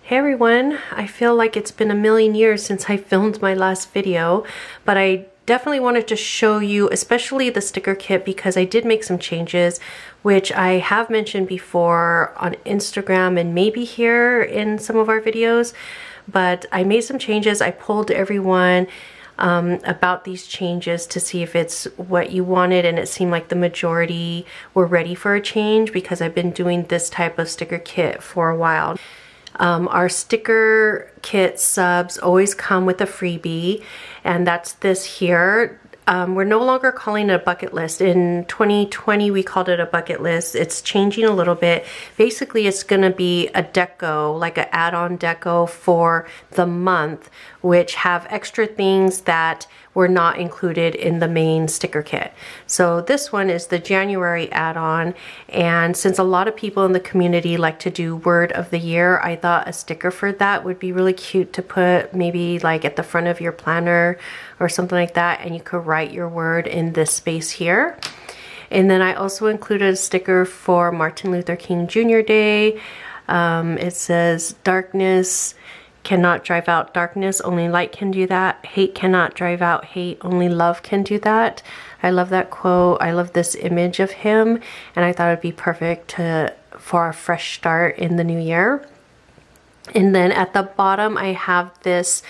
Hey everyone, I feel like it's been a million years since I filmed my last video, but I definitely wanted to show you especially the sticker kit because I did make some changes, which I have mentioned before on Instagram and maybe here in some of our videos, but I made some changes. I polled everyone about these changes to see if it's what you wanted, and it seemed like the majority were ready for a change because I've been doing this type of sticker kit for a while. Our sticker kit subs always come with a freebie, and that's this here. We're no longer calling it a bucket list. In 2020, we called it a bucket list. It's changing a little bit. Basically, it's going to be a deco, like an add-on deco for the month, which have extra things that were not included in the main sticker kit. So this one is the January add-on, and since a lot of people in the community like to do word of the year, I thought a sticker for that would be really cute to put maybe like at the front of your planner or something like that, and you could write your word in this space here. And then I also included a sticker for Martin Luther King Jr. Day. It says, "Darkness cannot drive out darkness, only light can do that. Hate cannot drive out hate, only love can do that." I love that quote. I love this image of him, and I thought it'd be perfect for a fresh start in the new year. And then at the bottom I have this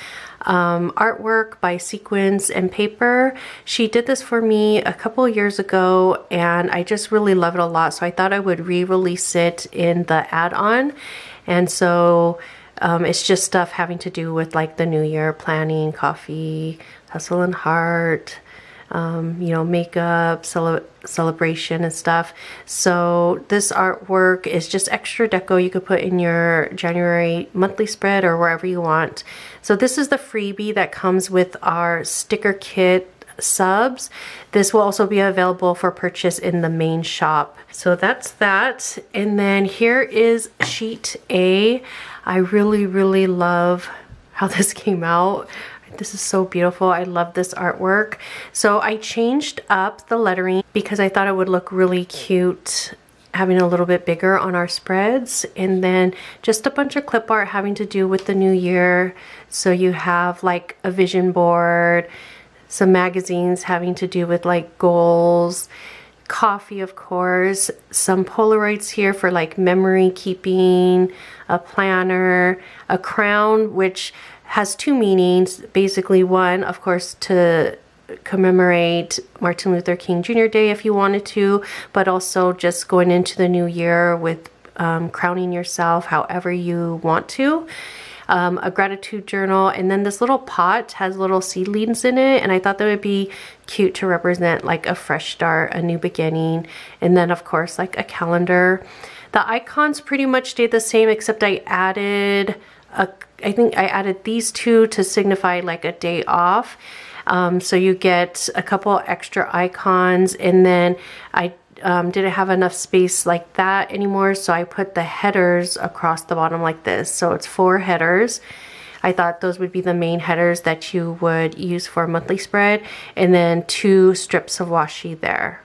artwork by Sequins and Paper. She did this for me a couple years ago, and I just really love it a lot, so I thought I would re-release it in the add-on. And so it's just stuff having to do with like the new year, planning, coffee, hustle and heart, you know, makeup, celebration and stuff. So this artwork is just extra deco you could put in your January monthly spread or wherever you want. So this is the freebie that comes with our sticker kit subs. This will also be available for purchase in the main shop. So that's that. And then here is sheet A. I really love how this came out. This is so beautiful. I love this artwork. So I changed up the lettering because I thought it would look really cute having a little bit bigger on our spreads. And then just a bunch of clip art having to do with the new year. So you have like a vision board, some magazines having to do with like goals, coffee, of course, some Polaroids here for like memory keeping, a planner, a crown, which has two meanings. Basically, one, of course, to commemorate Martin Luther King Jr. Day if you wanted to, but also just going into the new year with crowning yourself however you want to. A gratitude journal, and then this little pot has little seedlings in it, and I thought that would be cute to represent like a fresh start, a new beginning. And then of course like a calendar. The icons pretty much stayed the same, except I think I added these two to signify like a day off. So you get a couple extra icons, and then I didn't have enough space like that anymore, so I put the headers across the bottom like this. So it's 4 headers. I thought those would be the main headers that you would use for a monthly spread, and then 2 strips of washi there.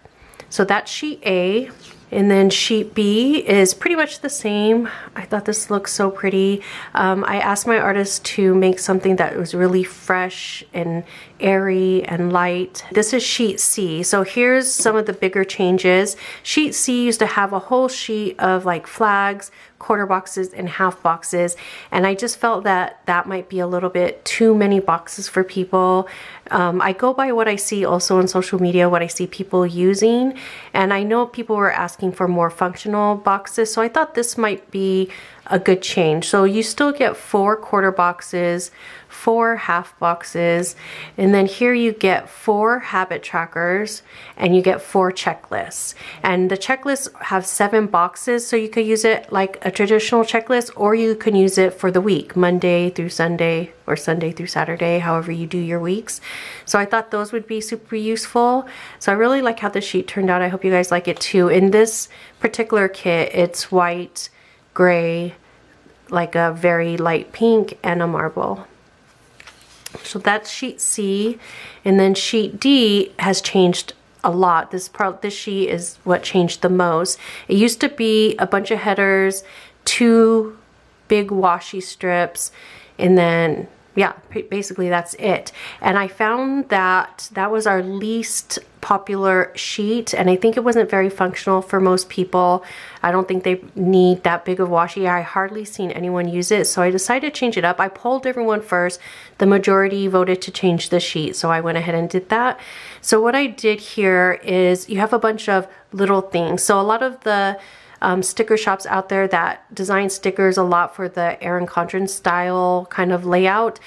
So that's sheet A. And then sheet B is pretty much the same. I thought this looked so pretty. I asked my artist to make something that was really fresh and airy and light. This is sheet C. So here's some of the bigger changes. Sheet C used to have a whole sheet of like flags, quarter boxes, and half boxes, and I just felt that that might be a little bit too many boxes for people. I go by what I see also on social media, what I see people using, and I know people were asking for more functional boxes, so I thought this might be a good change. So you still get 4 quarter boxes, 4 half boxes, and then here you get 4 habit trackers, and you get 4 checklists. And the checklists have 7 boxes, so you could use it like a traditional checklist, or you can use it for the week, Monday through Sunday or Sunday through Saturday, however you do your weeks. So I thought those would be super useful. So I really like how the sheet turned out. I hope you guys like it too. In this particular kit, it's white, gray, like a very light pink, and a marble. So that's sheet C. And then sheet D has changed a lot. This sheet is what changed the most. It used to be a bunch of headers, 2 big washi strips, and then yeah, basically that's it. And I found that that was our least popular sheet, and I think it wasn't very functional for most people. I don't think they need that big of washi. I hardly seen anyone use it, so I decided to change it up. I polled everyone first. The majority voted to change the sheet, so I went ahead and did that. So what I did here is you have a bunch of little things. So a lot of the sticker shops out there that design stickers a lot for the Erin Condren style kind of layout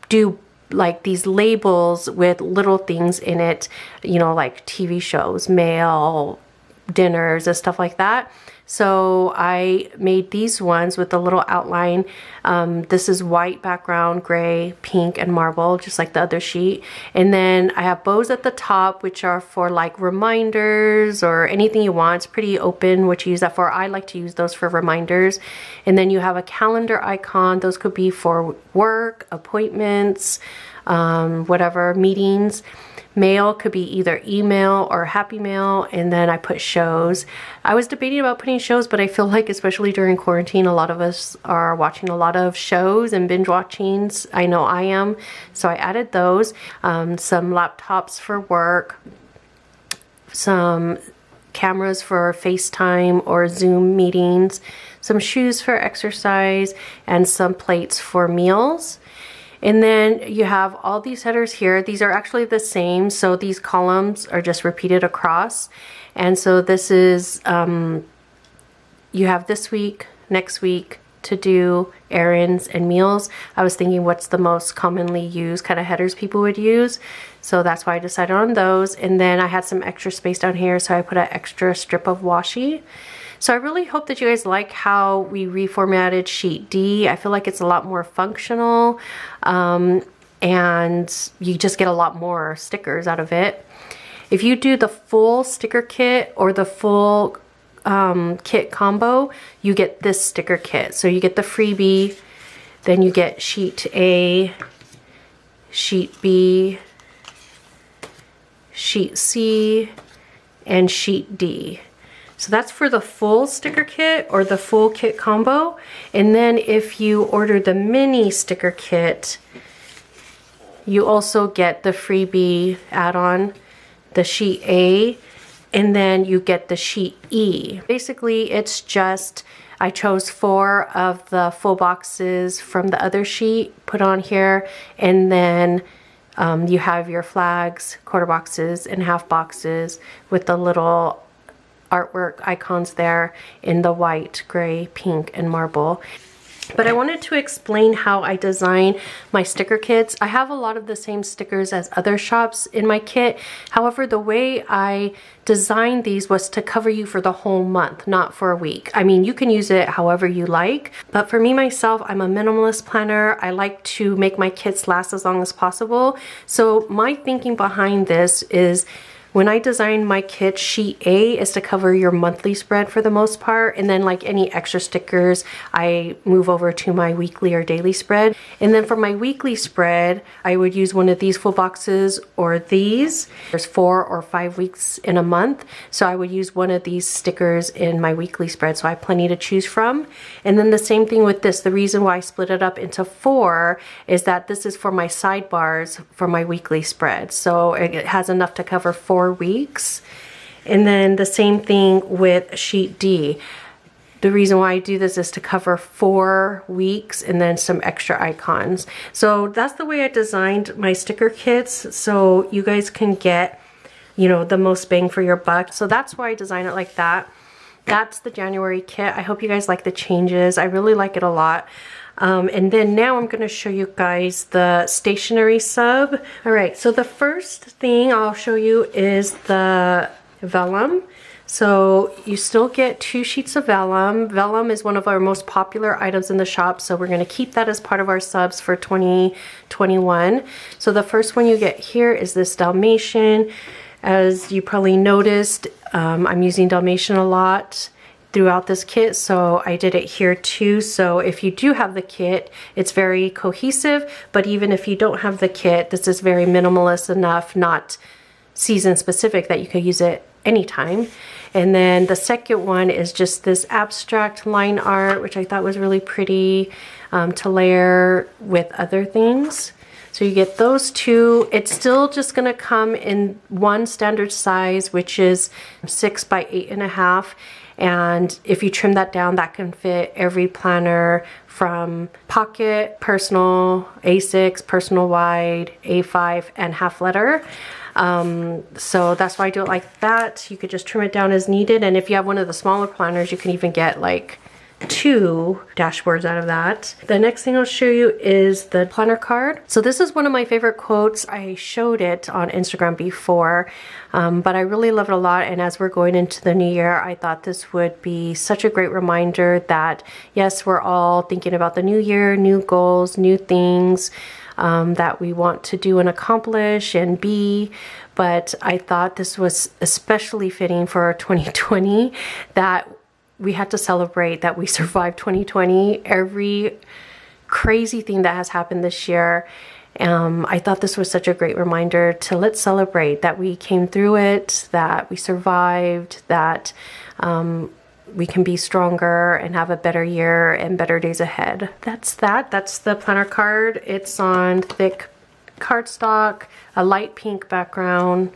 do like these labels with little things in it, you know, like TV shows, mail, dinners, and stuff like that. So I made these ones with a little outline. This is white background, gray, pink, and marble, just like the other sheet. And then I have bows at the top, which are for like reminders or anything you want. It's pretty open what you use that for. I like to use those for reminders. And then you have a calendar icon. Those could be for work, appointments, whatever, meetings. Mail could be either email or happy mail, and then I put shows. I was debating about putting shows, but I feel like especially during quarantine, a lot of us are watching a lot of shows and binge watchings. I know I am, so I added those. Some laptops for work, some cameras for FaceTime or Zoom meetings, some shoes for exercise, and some plates for meals. And then you have all these headers here. These are actually the same, so these columns are just repeated across. And so this is, you have this week, next week, to do errands and meals. I was thinking what's the most commonly used kind of headers people would use. So that's why I decided on those. And then I had some extra space down here, so I put an extra strip of washi. So I really hope that you guys like how we reformatted sheet D. I feel like it's a lot more functional, and you just get a lot more stickers out of it. If you do the full sticker kit or the full kit combo, you get this sticker kit. So you get the freebie, then you get sheet A, sheet B, sheet C, and sheet D. So that's for the full sticker kit or the full kit combo. And then if you order the mini sticker kit, you also get the freebie add-on, the sheet A, and then you get the sheet E. Basically, it's just, I chose 4 of the full boxes from the other sheet, put on here, and then you have your flags, quarter boxes, and half boxes with the little artwork icons there in the white, gray, pink, and marble. But I wanted to explain how I design my sticker kits. I have a lot of the same stickers as other shops in my kit. However, the way I designed these was to cover you for the whole month, not for a week. I mean, you can use it however you like, but for me myself, I'm a minimalist planner. I like to make my kits last as long as possible. So my thinking behind this is, when I design my kit, sheet A is to cover your monthly spread for the most part, and then like any extra stickers, I move over to my weekly or daily spread. And then for my weekly spread, I would use one of these full boxes or these. There's 4 or 5 weeks in a month, so I would use one of these stickers in my weekly spread, so I have plenty to choose from. And then the same thing with this. The reason why I split it up into 4 is that this is for my sidebars for my weekly spread, so it has enough to cover 4 weeks. And then the same thing with sheet D. The reason why I do this is to cover 4 weeks and then some extra icons. So that's the way I designed my sticker kits, so you guys can get, you know, the most bang for your buck. So that's why I design it like that. That's the January kit. I hope you guys like the changes. I really like it a lot. And then now I'm going to show you guys the stationery sub. All right, so the first thing I'll show you is the vellum. So you still get 2 sheets of vellum. Vellum is one of our most popular items in the shop, so we're going to keep that as part of our subs for 2021. So the first one you get here is this Dalmatian. As you probably noticed, I'm using Dalmatian a lot throughout this kit, so I did it here too. So if you do have the kit, it's very cohesive, but even if you don't have the kit, this is very minimalist enough, not season specific, that you could use it anytime. And then the second one is just this abstract line art, which I thought was really pretty to layer with other things. So you get those two. It's still just gonna come in one standard size, which is 6 by 8.5. And if you trim that down, that can fit every planner from pocket, personal, A6, personal wide, A5, and half letter. So that's why I do it like that. You could just trim it down as needed. And if you have one of the smaller planners, you can even get like 2 dashboards out of that. The next thing I'll show you is the planner card. So this is one of my favorite quotes. I showed it on Instagram before, but I really love it a lot. And as we're going into the new year, I thought this would be such a great reminder that yes, we're all thinking about the new year, new goals, new things that we want to do and accomplish and be. But I thought this was especially fitting for 2020, that we had to celebrate that we survived 2020, every crazy thing that has happened this year. I thought this was such a great reminder to let's celebrate that we came through it, that we survived, that we can be stronger and have a better year and better days ahead. That's the planner card. It's on thick cardstock, a light pink background,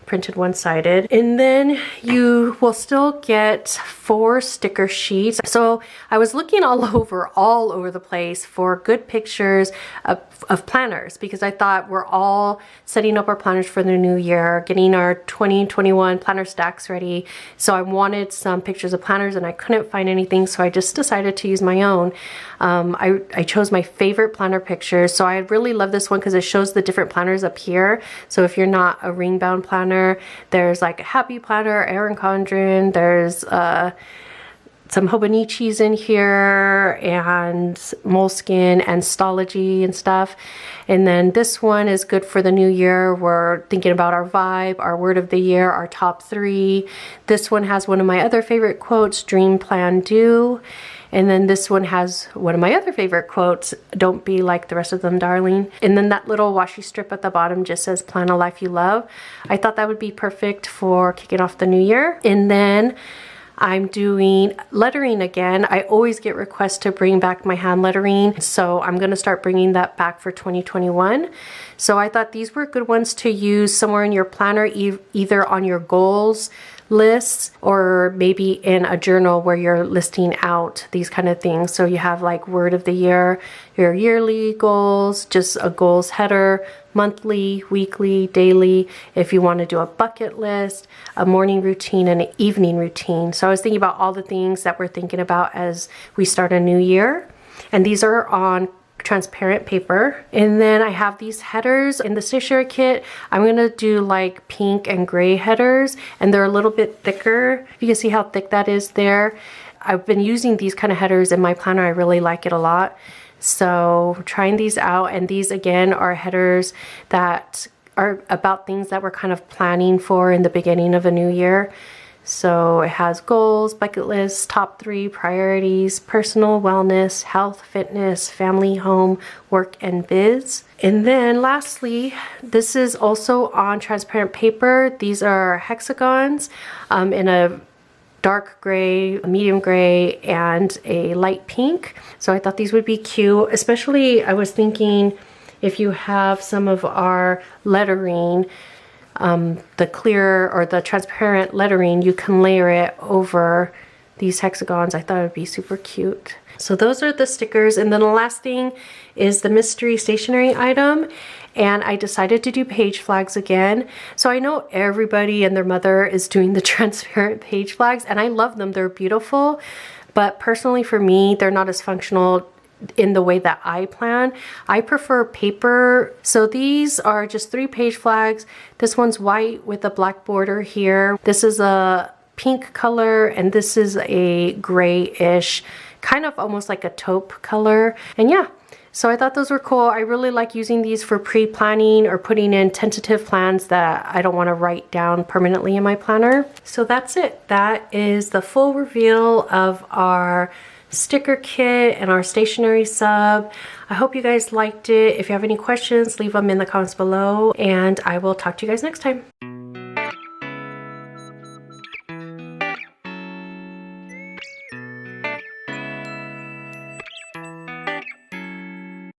printed one-sided, and then you will still get 4 sticker sheets. So I was looking all over the place for good pictures of planners, because I thought we're all setting up our planners for the new year, getting our 2021 planner stacks ready. So I wanted some pictures of planners and I couldn't find anything, so I just decided to use my own. I chose my favorite planner pictures. So I really love this one because it shows the different planners up here. So if you're not a ring bound planner, there's like a Happy Planner, Erin Condren, there's some Hobonichis in here, and Moleskine and Stology and stuff. And then this one is good for the new year. We're thinking about our vibe, our word of the year, our top 3. This one has one of my other favorite quotes, dream, plan, do. And then this one has one of my other favorite quotes, don't be like the rest of them, darling. And then that little washi strip at the bottom just says, plan a life you love. I thought that would be perfect for kicking off the new year. And then I'm doing lettering again. I always get requests to bring back my hand lettering, so I'm going to start bringing that back for 2021. So I thought these were good ones to use somewhere in your planner, either on your goals lists or maybe in a journal where you're listing out these kind of things. So you have like word of the year, your yearly goals, just a goals header, monthly, weekly, daily, if you want to do a bucket list, a morning routine, and an evening routine. So I was thinking about all the things that we're thinking about as we start a new year. And these are on transparent paper. And then I have these headers in the stationery kit. I'm going to do like pink and gray headers, and they're a little bit thicker. You can see how thick that is there. I've been using these kind of headers in my planner. I really like it a lot. So trying these out, and these again are headers that are about things that we're kind of planning for in the beginning of a new year. So it has goals, bucket lists, top 3 priorities, personal wellness, health, fitness, family, home, work, and biz. And then lastly, this is also on transparent paper. These are hexagons in a dark gray, a medium gray, and a light pink. So I thought these would be cute, especially I was thinking if you have some of our lettering, the clear or the transparent lettering, you can layer it over these hexagons. I thought it would be super cute. So those are the stickers. And then the last thing is the mystery stationery item. And I decided to do page flags again. So I know everybody and their mother is doing the transparent page flags, and I love them. They're beautiful. But personally for me, they're not as functional in the way that I plan. I prefer paper. So these are just 3 page flags. This one's white with a black border here. This is a pink color, and this is a grayish, kind of almost like a taupe color. And yeah, so I thought those were cool. I really like using these for pre-planning or putting in tentative plans that I don't want to write down permanently in my planner. So that's it. That is the full reveal of our sticker kit and our stationery sub. I hope you guys liked it. If you have any questions, leave them in the comments below, and I will talk to you guys next time.